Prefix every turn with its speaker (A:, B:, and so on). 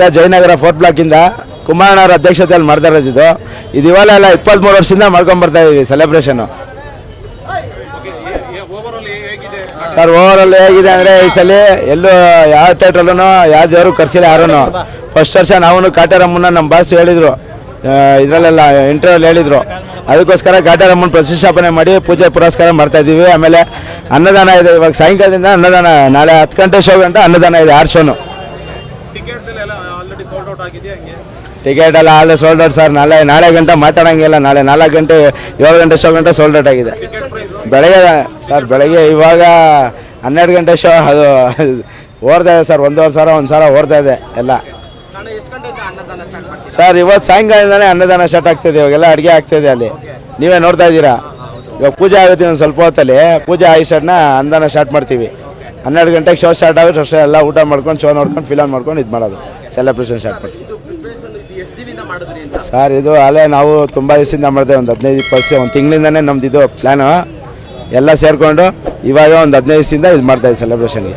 A: ಇರೋದೆಲ್ಲ ಜಯನಗರ 4th ಬ್ಲಾಕಿಂದ ಕುಮಾರಣ್ಣವ್ರ ಅಧ್ಯಕ್ಷತೆಯಲ್ಲಿ ಮಾಡ್ತಾ ಇರೋದು ಇದು ಇವೆಲ್ಲ 23 ವರ್ಷದಿಂದ ಮಾಡ್ಕೊಂಬರ್ತಾ ಇದೀವಿ ಸೆಲೆಬ್ರೇಷನ್ನು. ಸರ್ ಓವರಾಲ್ ಹೇಗಿದೆ ಅಂದರೆ ಈ ಸಲ ಎಲ್ಲೂ ಯಾವ ಥಿಯೇಟ್ರಲ್ಲೂ ಯಾವ ದೇವರು ಕರ್ಸಿಲ್ಲ ಯಾರೂ. ಫಸ್ಟ್ ವರ್ಷ ನಾವು ಕಾಟೇರಮ್ಮನ ನಮ್ಮ ಬಾಸ್ ಹೇಳಿದರು, ಇದರಲ್ಲೆಲ್ಲ ಇಂಟರ್ವ್ಯೂಲ್ಲಿ ಹೇಳಿದರು. ಅದಕ್ಕೋಸ್ಕರ ಕಾಟೇರಮ್ಮನ ಪ್ರತಿಷ್ಠಾಪನೆ ಮಾಡಿ ಪೂಜೆ ಪುರಸ್ಕಾರ ಮಾಡ್ತಾಯಿದ್ದೀವಿ. ಆಮೇಲೆ ಅನ್ನದಾನ ಇದೆ, ಇವಾಗ ಸಾಯಂಕಾಲದಿಂದ ಅನ್ನದಾನ, ನಾಳೆ 10 ಗಂಟೆ ಶೋ ಗಂಟೆ ಅನ್ನದಾನ ಇದೆ 6 ಶೋನು. ಟಿಕೆಟ್ ಎಲ್ಲ ಆಲ್ರೆಡಿ ಸೋಲ್ಡ್ ಔಟ್ ಸರ್. ನಾಳೆ ಗಂಟೆ ಮಾತಾಡೋಂಗಿಲ್ಲ. ನಾಳೆ 4 ಗಂಟೆ 7 ಗಂಟೆ ಶೋ ಗಂಟೆ ಸೋಲ್ಡ್ ಔಟ್ ಆಗಿದೆ. ಬೆಳಗ್ಗೆ ಇವಾಗ 12 ಗಂಟೆ ಶೋ ಅದು ಓಡ್ತಾ ಇದೆ ಸರ್. 1,500 ಓಡ್ತಾ ಇದೆ ಎಲ್ಲ ಸರ್. ಇವತ್ತು ಸಾಯಂಕಾಲದಿಂದಲೇ ಅನ್ನದಾನ ಸ್ಟಾರ್ಟ್ ಆಗ್ತಿದೆ. ಇವಾಗೆಲ್ಲ ಅಡುಗೆ ಆಗ್ತಾಯಿದೆ ಅಲ್ಲಿ, ನೀವೇ ನೋಡ್ತಾ ಇದ್ದೀರಾ. ಇವಾಗ ಪೂಜೆ ಆಗುತ್ತೆ ಒಂದು ಸ್ವಲ್ಪ ಹೊತ್ತಲ್ಲಿ. ಪೂಜೆ ಆಯಿಸ್ಟನ್ನ ಅನ್ನದಾನ ಸ್ಟಾರ್ಟ್ ಮಾಡ್ತೀವಿ. 12 ಗಂಟೆಗೆ ಶೋ ಸ್ಟಾರ್ಟ್ ಆಗುತ್ತೆ. ಅಷ್ಟೇ ಎಲ್ಲ ಊಟ ಮಾಡ್ಕೊಂಡು ಶೋ ನೋಡ್ಕೊಂಡು ಫಿಲಮ್ ಮಾಡ್ಕೊಂಡು ಇದು ಮಾಡೋದು, ಸೆಲೆಬ್ರೇಷನ್ ಸ್ಟಾರ್ಟ್ ಮಾಡ್ತೀವಿ ಸರ್. ಇದು ಅಲ್ಲೇ ನಾವು ತುಂಬ ದಿವಸದಿಂದ ಮಾಡಿದೆ, ಒಂದು 15-20 ಒಂದು ತಿಂಗಳಿಂದನೇ ನಮ್ದು ಇದು ಪ್ಲ್ಯಾನು ಎಲ್ಲ ಸೇರಿಕೊಂಡು ಇವಾಗ ಒಂದು 15 ದಿವಸದಿಂದ ಇದು ಮಾಡ್ತಾಯಿದ್ದೀವಿ ಸೆಲೆಬ್ರೇಷನ್ಗೆ.